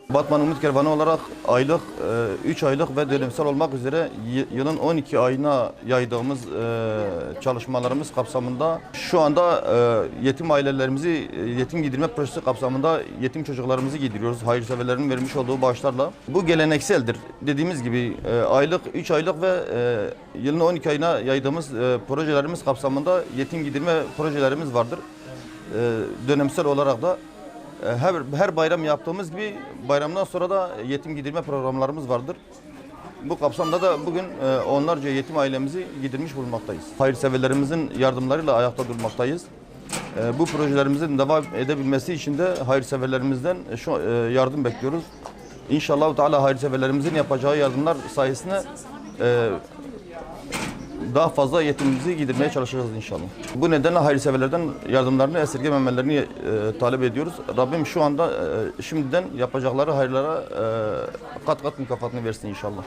Batman Umut Kervanı olarak aylık, 3 aylık ve dönemsel olmak üzere yılın 12 ayına yaydığımız çalışmalarımız kapsamında şu anda yetim ailelerimizi yetim giydirme projesi kapsamında yetim çocuklarımızı giydiriyoruz. Hayırseverlerin vermiş olduğu bağışlarla. Bu gelenekseldir. Dediğimiz gibi aylık, 3 aylık ve yılın 12 ayına yaydığımız projelerimiz kapsamında yetim giydirme projelerimiz vardır. Dönemsel olarak da her bayram yaptığımız gibi bayramdan sonra da yetim giydirme programlarımız vardır. Bu kapsamda da bugün onlarca yetim ailemizi giydirmiş bulunmaktayız. Hayırseverlerimizin yardımlarıyla ayakta durmaktayız. Bu projelerimizin devam edebilmesi için de hayırseverlerimizden yardım bekliyoruz. İnşallah Teala hayırseverlerimizin yapacağı yardımlar sayesinde daha fazla yetimimizi giydirmeye çalışacağız inşallah. Bu nedenle hayırseverlerden yardımlarını esirgememelerini talep ediyoruz. Rabbim şu anda şimdiden yapacakları hayırlara kat kat mükafatını versin inşallah.